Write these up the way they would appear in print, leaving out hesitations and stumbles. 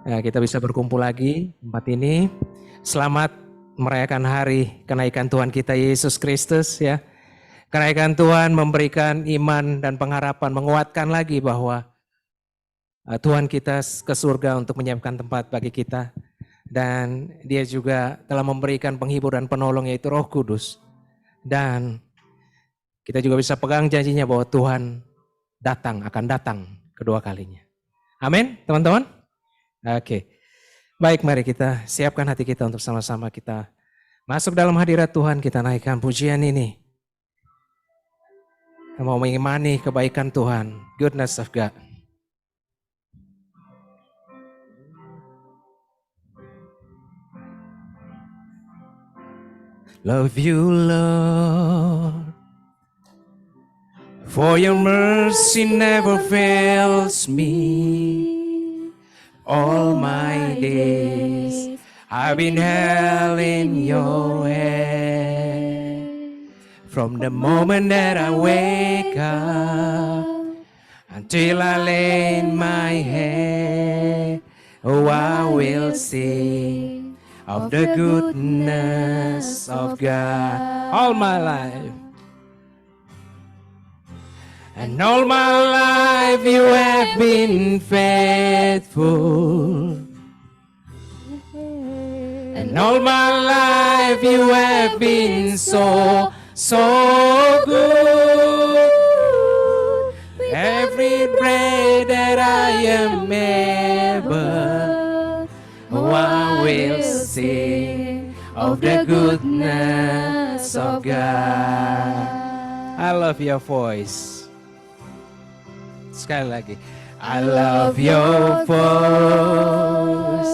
Kita bisa berkumpul lagi di tempat ini. Selamat merayakan hari kenaikan Tuhan kita Yesus Kristus ya. Kenaikan Tuhan memberikan iman dan pengharapan, menguatkan lagi bahwa Tuhan kita ke surga untuk menyiapkan tempat bagi kita. Dan dia juga telah memberikan penghibur dan penolong yaitu Roh Kudus. Dan kita juga bisa pegang janjinya bahwa Tuhan akan datang kedua kalinya. Amin teman-teman. Oke, baik mari kita siapkan hati kita untuk sama-sama kita masuk dalam hadirat Tuhan, kita naikkan pujian ini. Kita mau mengimani kebaikan Tuhan, goodness of God. Love you Lord, for your mercy never fails me. All my days I've been held in your hand. From the moment that I wake up until I lay in my head, oh, I will sing of the goodness of God all my life. And all my life you have been faithful. And all my life you have been so good. Every breath that I am able, oh, I will sing of the goodness of God. I love your voice. Sekali lagi. I love your voice.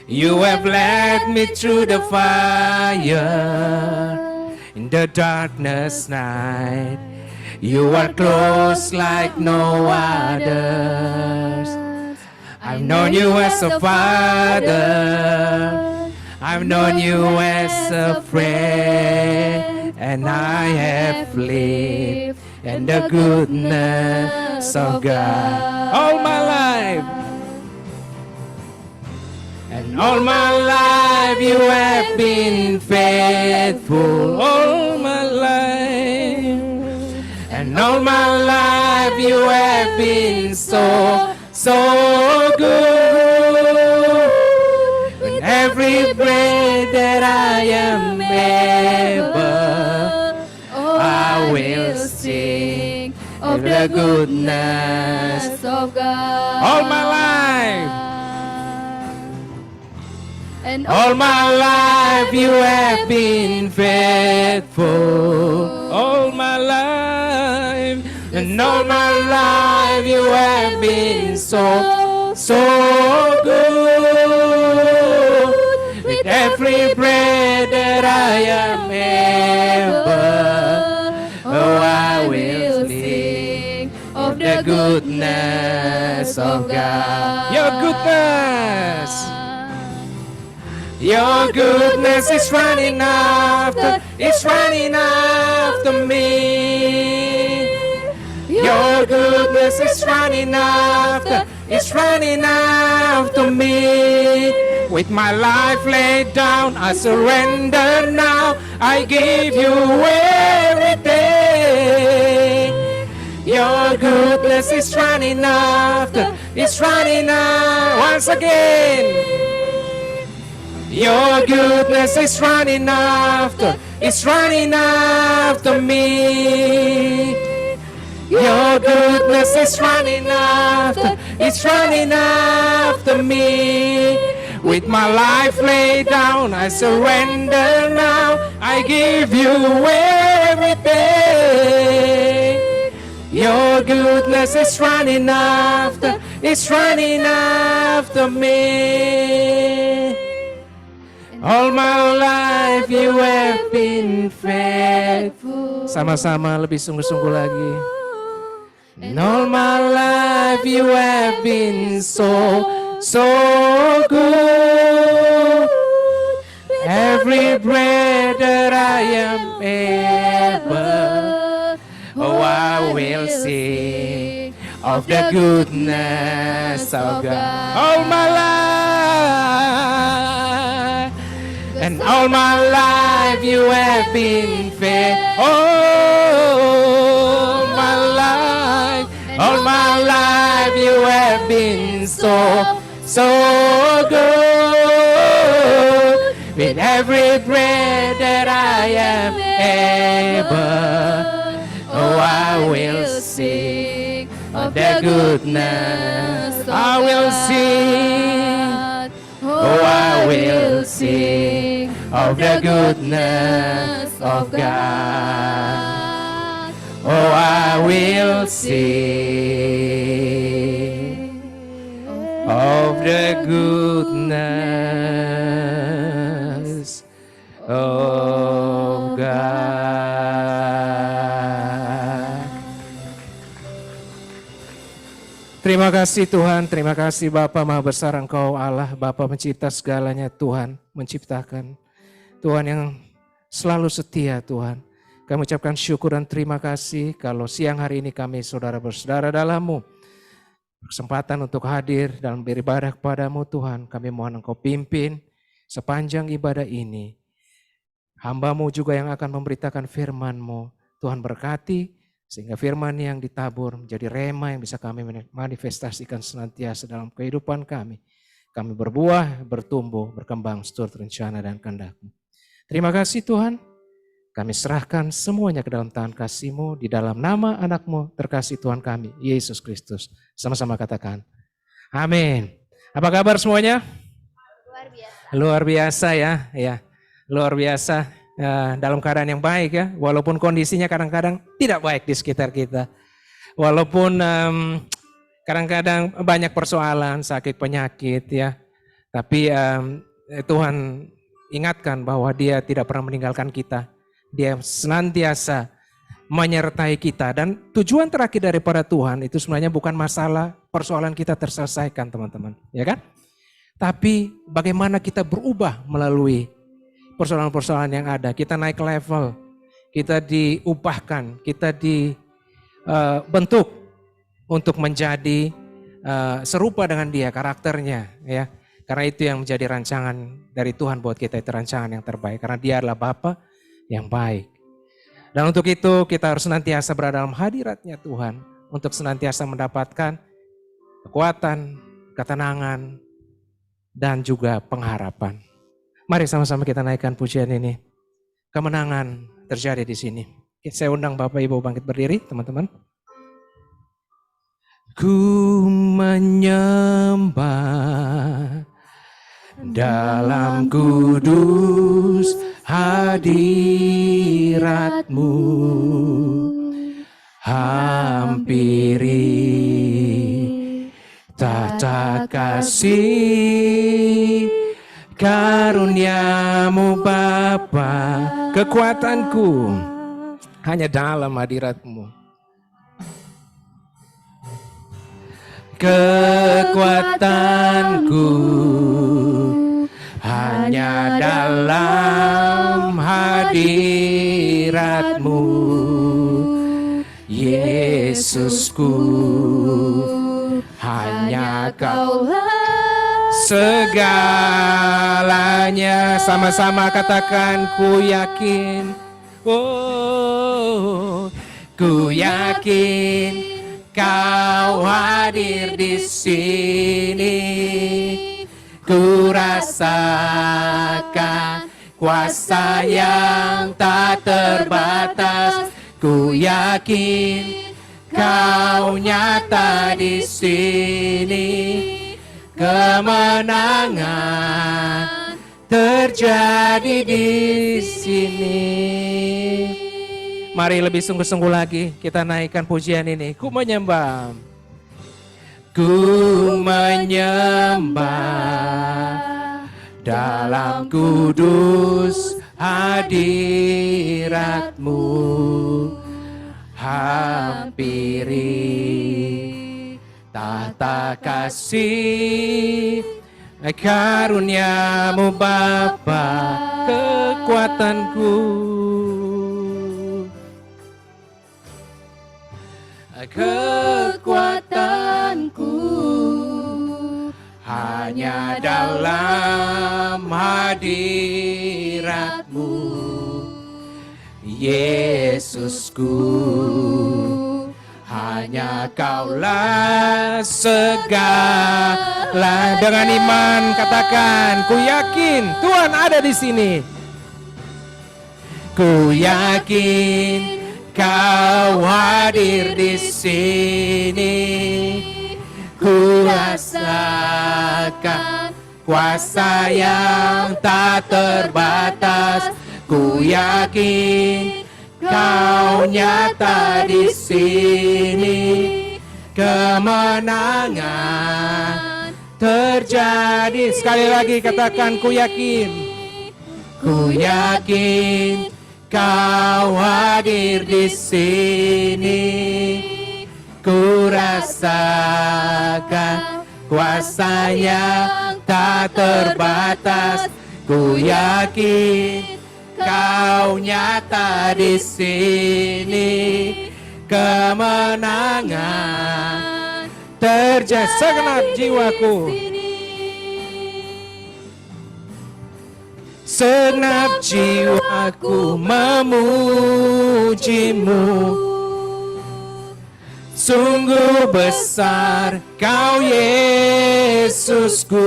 You have led me through the fire, in the darkness night. You are close like no others. I've known you as a father. I've known you as a friend. And I have lived in the goodness of God all my life. And all my life you have been faithful. All my life. And all my life you have been so good. With every breath that I am able, I will sing of the goodness of God all my life. And all my life you have been faithful. All my life. And all my life you have been so good. With every breath that I am able, oh, I will sing of the goodness of God. Your goodness. Your goodness is running after me. Your goodness is running after me. With my life laid down, I surrender now. I give you everything. Your goodness is running after once again. Your goodness is running after me. Your goodness is running after me. With my life laid down, I surrender now. I give you everything. Your goodness is running after me. All my life you have been faithful. Sama-sama lebih sungguh-sungguh lagi. And all my life you have been so good. Every breath that I am able, oh, I will sing of of the goodness of God. All my life, and all my life you have been faithful. All my life you have been so good. With every breath that I am able, oh, I will sing of the goodness. I will sing, oh, I will sing of the goodness of God. Oh, I will sing of the goodness of God. Terima kasih Tuhan, terima kasih Bapa Maha Besar Engkau Allah, Bapa mencipta segalanya Tuhan, menciptakan. Tuhan yang selalu setia Tuhan. Kami ucapkan syukur dan terima kasih kalau siang hari ini kami saudara bersaudara dalam-Mu. Kesempatan untuk hadir dalam beribadah kepadamu Tuhan. Kami mohon Engkau pimpin sepanjang ibadah ini. Hamba-Mu juga yang akan memberitakan firman-Mu. Tuhan berkati sehingga firman yang ditabur menjadi rema yang bisa kami manifestasikan senantiasa dalam kehidupan kami. Kami berbuah, bertumbuh, berkembang seturut rencana dan kehendak-Mu. Terima kasih Tuhan. Kami serahkan semuanya ke dalam tangan kasih-Mu di dalam nama anak-Mu terkasih Tuhan kami, Yesus Kristus. Sama-sama katakan, amin. Apa kabar semuanya? Luar biasa. Luar biasa ya. Luar biasa. Dalam keadaan yang baik ya. Walaupun kondisinya kadang-kadang tidak baik di sekitar kita. Walaupun kadang-kadang banyak persoalan, sakit, penyakit ya. Tapi Tuhan ingatkan bahwa Dia tidak pernah meninggalkan kita. Dia senantiasa menyertai kita dan tujuan terakhir daripada Tuhan itu sebenarnya bukan masalah persoalan kita terselesaikan teman-teman, ya kan? Tapi bagaimana kita berubah melalui persoalan-persoalan yang ada. Kita naik level, kita diubahkan, kita dibentuk untuk menjadi serupa dengan Dia, karakternya, ya. Karena itu yang menjadi rancangan dari Tuhan buat kita, itu rancangan yang terbaik. Karena Dia adalah Bapa yang baik. Dan untuk itu kita harus senantiasa berada dalam hadirat-Nya Tuhan. Untuk senantiasa mendapatkan kekuatan, ketenangan, dan juga pengharapan. Mari sama-sama kita naikkan pujian ini. Kemenangan terjadi di sini. Saya undang Bapak Ibu bangkit berdiri teman-teman. Ku menyembah dalam kudus hadirat-Mu, hampiri tahta kasih karunia-Mu Bapa. Kekuatanku hanya dalam hadirat-Mu, kekuatanku hanya dalam hadirat-Mu, Yesusku, hanya Kaulah segalanya. Sama-sama katakan, ku yakin, oh, ku yakin Kau hadir di sini. Ku rasakan kuasa yang tak terbatas. Ku yakin Kau nyata di sini. Kemenangan terjadi di sini. Mari lebih sungguh-sungguh lagi kita naikkan pujian ini. Ku menyembah. Ku menyembah dalam kudus hadirat-Mu, hampiri tahta kasih karunia-Mu Bapa. Kekuatanku, kekuatanku hanya dalam hadirat-Mu, Yesusku. Hanya Kaulah segala. Dengan iman katakan, ku yakin Tuhan ada di sini. Ku yakin Kau hadir di sini. Ku rasakan kuasa yang tak terbatas. Ku yakin Kau nyata di sini. Kemenangan terjadi. Sekali lagi katakan, ku yakin. Ku yakin Kau hadir di sini. Ku rasakan kuasa yang tak terbatas. Ku yakin Kau nyata di sini. Kemenangan terjadi. Segenap jiwaku, segenap jiwaku memuji-Mu. Sungguh besar Kau, Yesusku.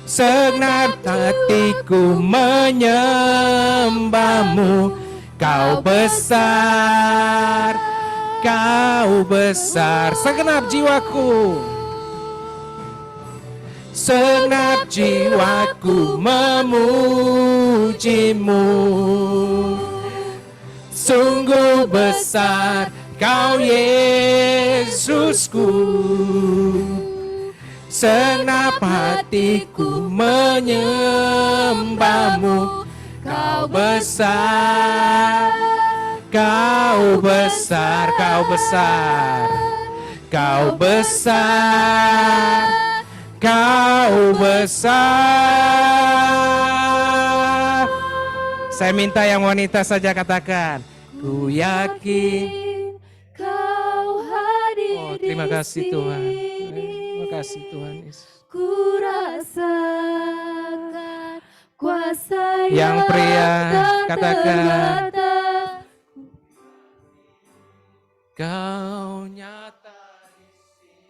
Segenap hatiku menyembah-Mu. Kau besar, Kau besar. Segenap jiwaku, segenap jiwaku memuji-Mu. Sungguh besar Kau, Yesusku. Segenap hatiku menyembah-Mu. Kau besar, Kau besar, Kau besar, Kau besar, Kau besar. Saya minta yang wanita saja katakan, ku yakin Kau hadir. Terima kasih Tuhan. Terima kasih Tuhan Yesus. Ku rasakan kuasa yang pria katakan, Kau nyata di sini.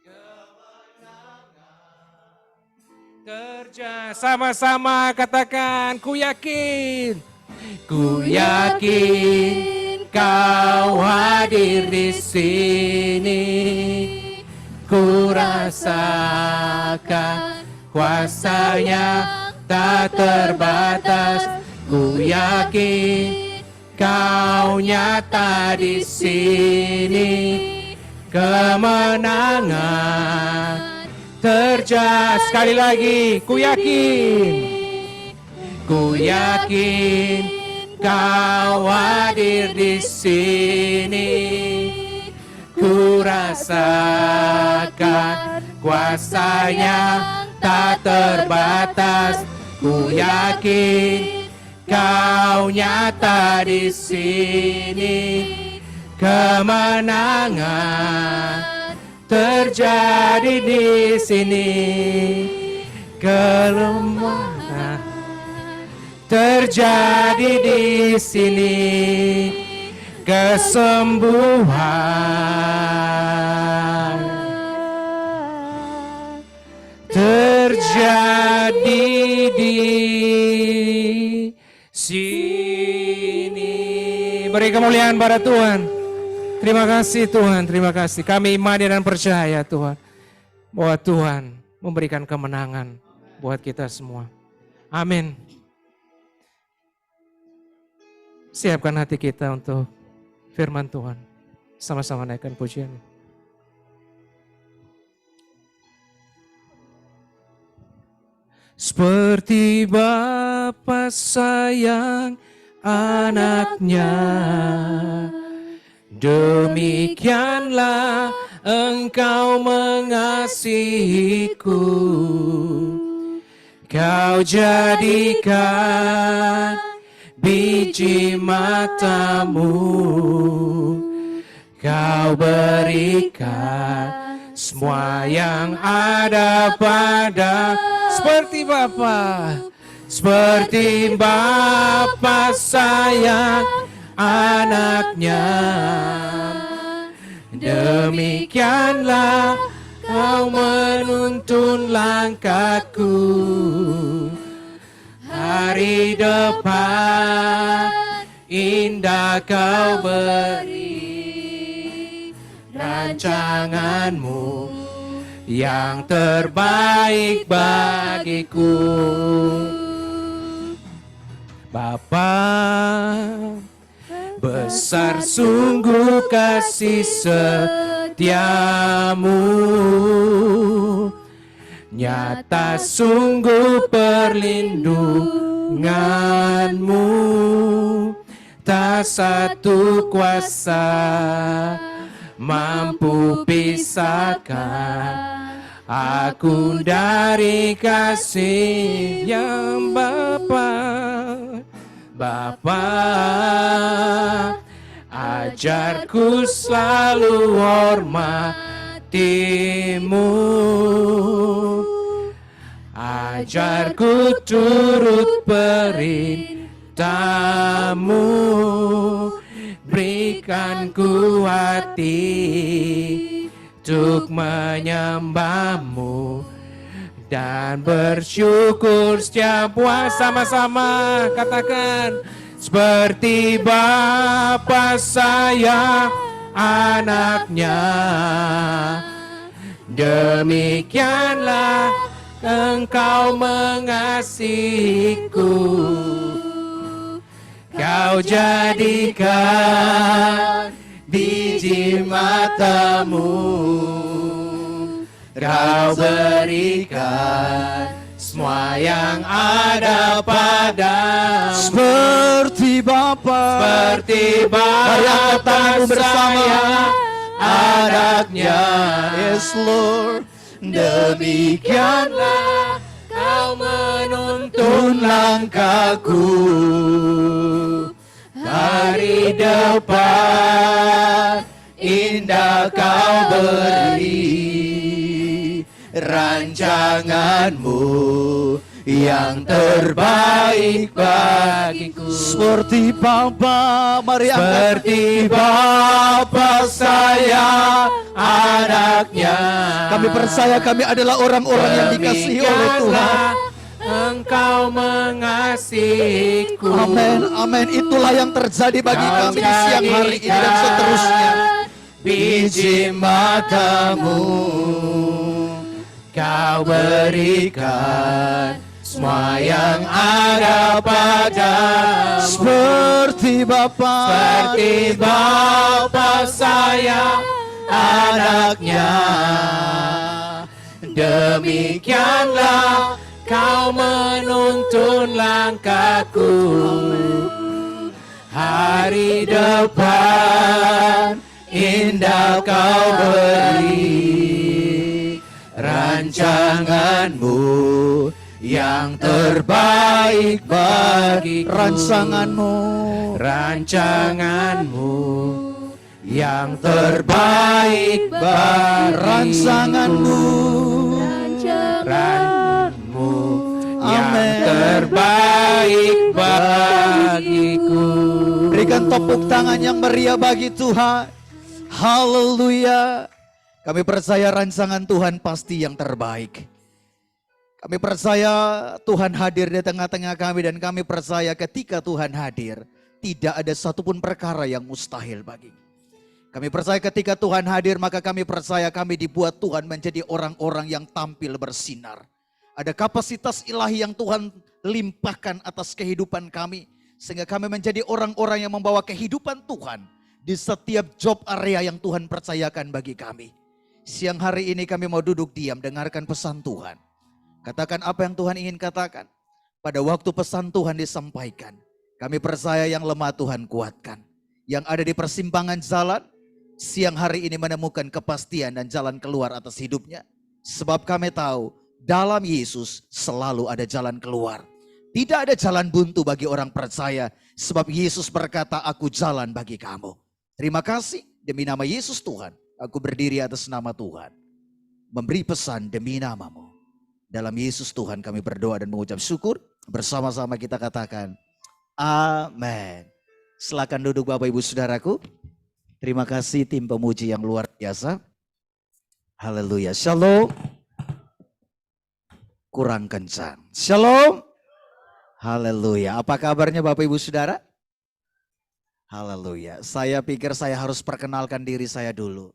Kemenangan terjadi. Sama-sama katakan, ku yakin. Ku yakin Kau hadir di sini. Ku rasakan kuasa yang tak terbatas. Ku yakin Kau nyata di sini. Kemenangan terjadi. Sekali lagi, ku yakin. Ku yakin Kau hadir di sini. Ku rasakan kuasa yang tak terbatas. Ku yakin Kau nyata di sini. Kemenangan terjadi di sini. Kelemahan terjadi di sini. Kesembuhan terjadi di sini. Beri kemuliaan pada Tuhan. Terima kasih Tuhan, terima kasih. Kami imani dan percaya Tuhan, bahwa Tuhan memberikan kemenangan buat kita semua. Amin. Siapkan hati kita untuk firman Tuhan. Sama-sama naikkan pujian. Seperti Bapa sayang anaknya, demikianlah Engkau mengasihiku. Kau jadikan biji matamu, Kau berikan semua yang ada pada seperti Bapa. Seperti Bapa sayang anaknya, demikianlah kau menuntun langkahku. Hari depan indah kau beri, rancanganmu yang terbaik bagiku. Bapa, besar sungguh kasih setiamu, nyata sungguh perlindunganmu, tak satu kuasa mampu pisahkan aku dari kasih yang Bapa. Bapa, ajarku selalu hormatimu, ajarku turut perintahmu, berikan ku hati untuk menyembahmu dan bersyukur setiap puas. Sama-sama katakan, seperti Bapa sayang anaknya, demikianlah Engkau mengasihiku. Kau jadikan biji matamu, Kau berikan semua yang ada padamu. Seperti Bapa, Seperti Bapa sayang anaknya. Yes Lord, Demikianlah kau menuntun langkahku. Hari depan indah kau beri, rancanganmu yang terbaik bagiku. seperti Bapa, mari angkat. Seperti Bapa sayang anaknya, Kami percaya kami adalah orang-orang yang dikasihi oleh Tuhan. demikianlah Engkau mengasihiku. Amin, amin. Itulah yang terjadi bagi kami di siang hari ini dan seterusnya. Biji matamu Kau berikan semua yang ada padamu. Seperti Bapa, Seperti Bapa sayang anaknya, demikianlah kau menuntun langkahku. Hari depan indah kau beri, rancanganmu yang terbaik bagiku. Rancanganmu yang terbaik bagiku. rancanganmu. Rancanganmu yang Amin. terbaik bagiku. Berikan tepuk tangan yang meriah bagi Tuhan. Haleluya. Kami percaya rancangan Tuhan pasti yang terbaik. Kami percaya Tuhan hadir di tengah-tengah kami, dan kami percaya ketika Tuhan hadir, tidak ada satupun perkara yang mustahil bagi. Kami percaya ketika Tuhan hadir, maka kami percaya kami dibuat Tuhan menjadi orang-orang yang tampil bersinar. Ada kapasitas ilahi yang Tuhan limpahkan atas kehidupan kami, sehingga kami menjadi orang-orang yang membawa kehidupan Tuhan di setiap job area yang Tuhan percayakan bagi kami. Siang hari ini kami mau duduk diam, dengarkan pesan Tuhan. Katakan apa yang Tuhan ingin katakan. Pada waktu pesan Tuhan disampaikan, kami percaya yang lemah Tuhan kuatkan. Yang ada di persimpangan jalan, siang hari ini menemukan kepastian dan jalan keluar atas hidupnya. Sebab kami tahu, dalam Yesus selalu ada jalan keluar. Tidak ada jalan buntu bagi orang percaya. Sebab Yesus berkata, aku jalan bagi kamu. Terima kasih, demi nama Yesus Tuhan, aku berdiri atas nama Tuhan. memberi pesan demi nama-Mu. Dalam Yesus Tuhan kami berdoa dan mengucap syukur. Bersama-sama kita katakan amin. Silakan duduk Bapak Ibu Saudaraku. Terima kasih tim pemuji yang luar biasa. Haleluya. Shalom. Kurang kencang. Shalom. Haleluya. Apa kabarnya Bapak Ibu Saudara? Haleluya. Saya pikir saya harus perkenalkan diri saya dulu.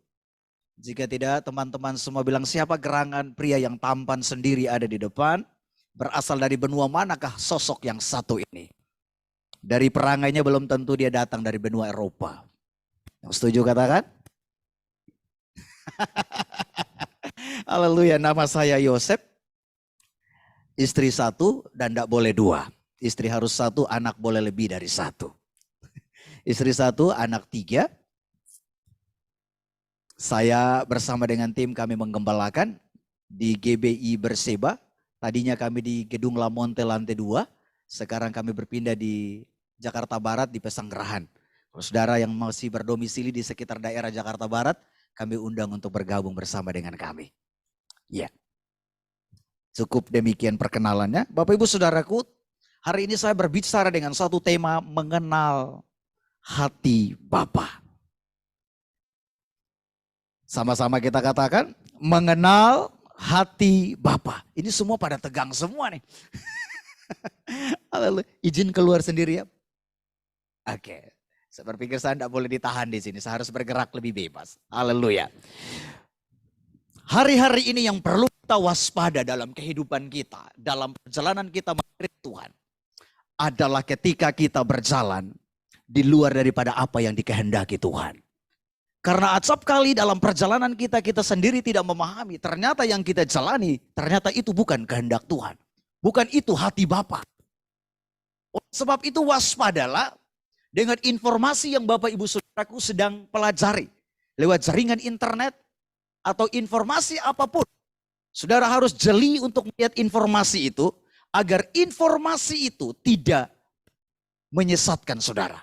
Jika tidak, teman-teman semua bilang, siapa gerangan pria yang tampan sendiri ada di depan? Berasal dari benua manakah sosok yang satu ini? Dari perangainya belum tentu dia datang dari benua Eropa. Yang setuju katakan? Haleluya. Nama saya Yosef. Istri satu dan tidak boleh dua. Istri harus satu, anak boleh lebih dari satu. Istri satu, anak tiga. Saya bersama dengan tim kami menggembalakan di GBI Berseba. Tadinya kami di Gedung Lamonte lantai 2. Sekarang kami berpindah di Jakarta Barat di Pesanggerahan. Kalau saudara yang masih berdomisili di sekitar daerah Jakarta Barat, kami undang untuk bergabung bersama dengan kami. Ya. Cukup demikian perkenalannya. Bapak Ibu Saudaraku, hari ini saya berbicara dengan satu tema mengenal hati Bapa. Sama-sama kita katakan mengenal hati Bapa. Ini semua pada tegang semua nih. Haleluya. Izin keluar sendiri ya. Oke. Saya berpikir saya tidak boleh ditahan di sini. Saya harus bergerak lebih bebas. Haleluya. Hari-hari ini yang perlu kita waspada dalam kehidupan kita, dalam perjalanan kita mengiring Tuhan, adalah ketika kita berjalan di luar daripada apa yang dikehendaki Tuhan. Karena acap kali dalam perjalanan kita sendiri tidak memahami, ternyata yang kita jalani, ternyata itu bukan kehendak Tuhan. Bukan itu hati Bapa. Sebab itu waspadalah dengan informasi yang Bapak Ibu Saudaraku sedang pelajari. Lewat jaringan internet, atau informasi apapun. Saudara harus jeli untuk melihat informasi itu, agar informasi itu tidak menyesatkan saudara.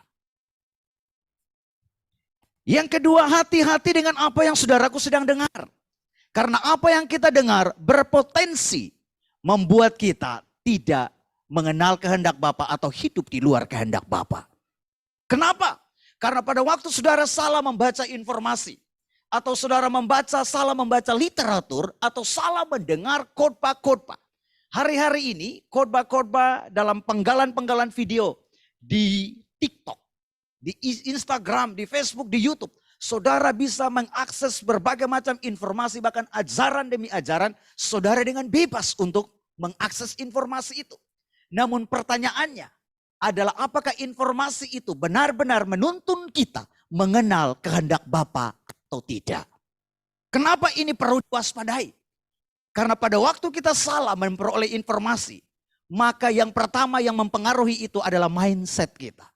Yang kedua, hati-hati dengan apa yang saudaraku sedang dengar. Karena apa yang kita dengar berpotensi membuat kita tidak mengenal kehendak Bapa atau hidup di luar kehendak Bapa. Kenapa? Karena pada waktu saudara salah membaca informasi, atau saudara salah membaca literatur, atau salah mendengar khotbah-khotbah. Hari-hari ini khotbah-khotbah dalam penggalan-penggalan video di TikTok, di Instagram, di Facebook, di YouTube. Saudara bisa mengakses berbagai macam informasi, bahkan ajaran demi ajaran. Saudara dengan bebas untuk mengakses informasi itu. Namun pertanyaannya adalah apakah informasi itu benar-benar menuntun kita mengenal kehendak Bapa atau tidak. Kenapa ini perlu diwaspadai? Karena pada waktu kita salah memperoleh informasi, maka yang pertama yang mempengaruhi itu adalah mindset kita.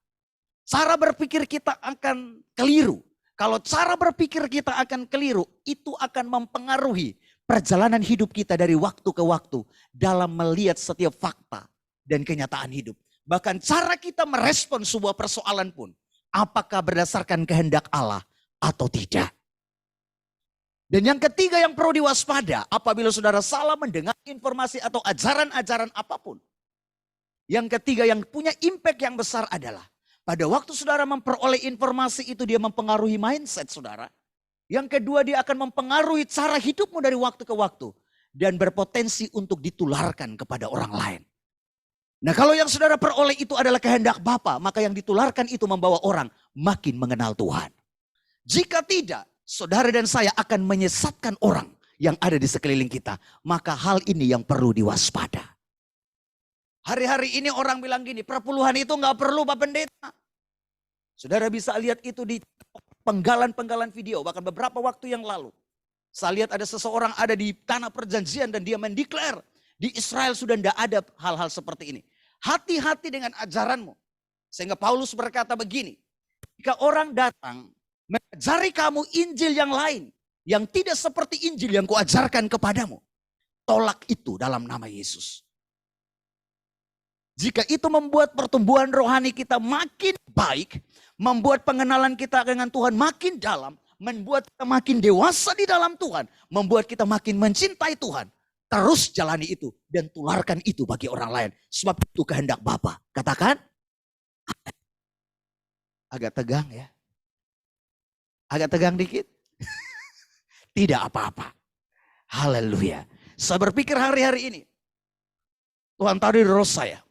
Cara berpikir kita akan keliru. Kalau cara berpikir kita akan keliru, itu akan mempengaruhi perjalanan hidup kita dari waktu ke waktu dalam melihat setiap fakta dan kenyataan hidup. Bahkan cara kita merespon sebuah persoalan pun, apakah berdasarkan kehendak Allah atau tidak. Dan yang ketiga yang perlu diwaspada, apabila saudara salah mendengar informasi atau ajaran-ajaran apapun. Yang ketiga yang punya impact yang besar adalah, pada waktu saudara memperoleh informasi itu dia mempengaruhi mindset saudara. Yang kedua dia akan mempengaruhi cara hidupmu dari waktu ke waktu. Dan berpotensi untuk ditularkan kepada orang lain. Nah kalau yang saudara peroleh itu adalah kehendak Bapa, maka yang ditularkan itu membawa orang makin mengenal Tuhan. Jika tidak, saudara dan saya akan menyesatkan orang yang ada di sekeliling kita. Maka hal ini yang perlu diwaspada. Hari-hari ini orang bilang gini, perpuluhan itu gak perlu Pak Pendeta. Saudara bisa lihat itu di penggalan-penggalan video, bahkan beberapa waktu yang lalu. Saya lihat ada seseorang ada di tanah perjanjian dan dia mendeklar, di Israel sudah tidak ada hal-hal seperti ini. Hati-hati dengan ajaranmu. Sehingga Paulus berkata begini, jika orang datang mengajari kamu Injil yang lain, yang tidak seperti Injil yang kuajarkan kepadamu, tolak itu dalam nama Yesus. Jika itu membuat pertumbuhan rohani kita makin baik, membuat pengenalan kita dengan Tuhan makin dalam, membuat kita makin dewasa di dalam Tuhan, membuat kita makin mencintai Tuhan. Terus jalani itu dan tularkan itu bagi orang lain. Sebab itu kehendak Bapa. Katakan. Agak tegang ya. Agak tegang dikit. Tidak apa-apa. Haleluya. Saya berpikir hari-hari ini. Tuhan taruh di roh saya.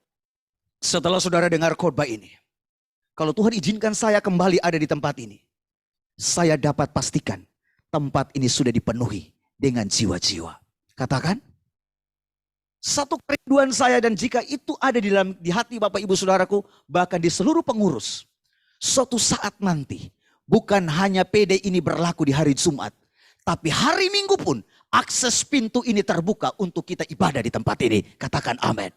Setelah saudara dengar khotbah ini. Kalau Tuhan izinkan saya kembali ada di tempat ini. Saya dapat pastikan tempat ini sudah dipenuhi dengan jiwa-jiwa. Katakan. Satu kerinduan saya dan jika itu ada di hati Bapak Ibu Saudaraku. Bahkan di seluruh pengurus. Suatu saat nanti. Bukan hanya PD ini berlaku di hari Jumat. Tapi hari Minggu pun akses pintu ini terbuka untuk kita ibadah di tempat ini. Katakan amin.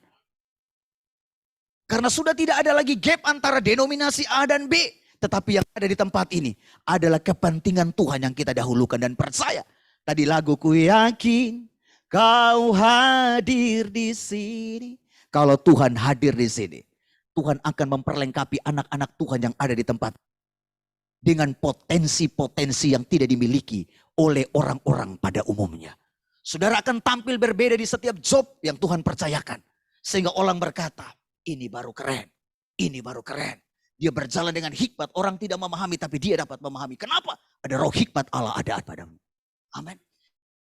Karena sudah tidak ada lagi gap antara denominasi A dan B. Tetapi yang ada di tempat ini adalah kepentingan Tuhan yang kita dahulukan dan percaya. Tadi lagu ku yakin kau hadir di sini. Kalau Tuhan hadir di sini, Tuhan akan memperlengkapi anak-anak Tuhan yang ada di tempat dengan potensi-potensi yang tidak dimiliki oleh orang-orang pada umumnya. Saudara akan tampil berbeda di setiap job yang Tuhan percayakan. Sehingga orang berkata, ini baru keren, ini baru keren. Dia berjalan dengan hikmat, orang tidak memahami tapi dia dapat memahami. Kenapa? Ada roh hikmat Allah ada padamu. Amin.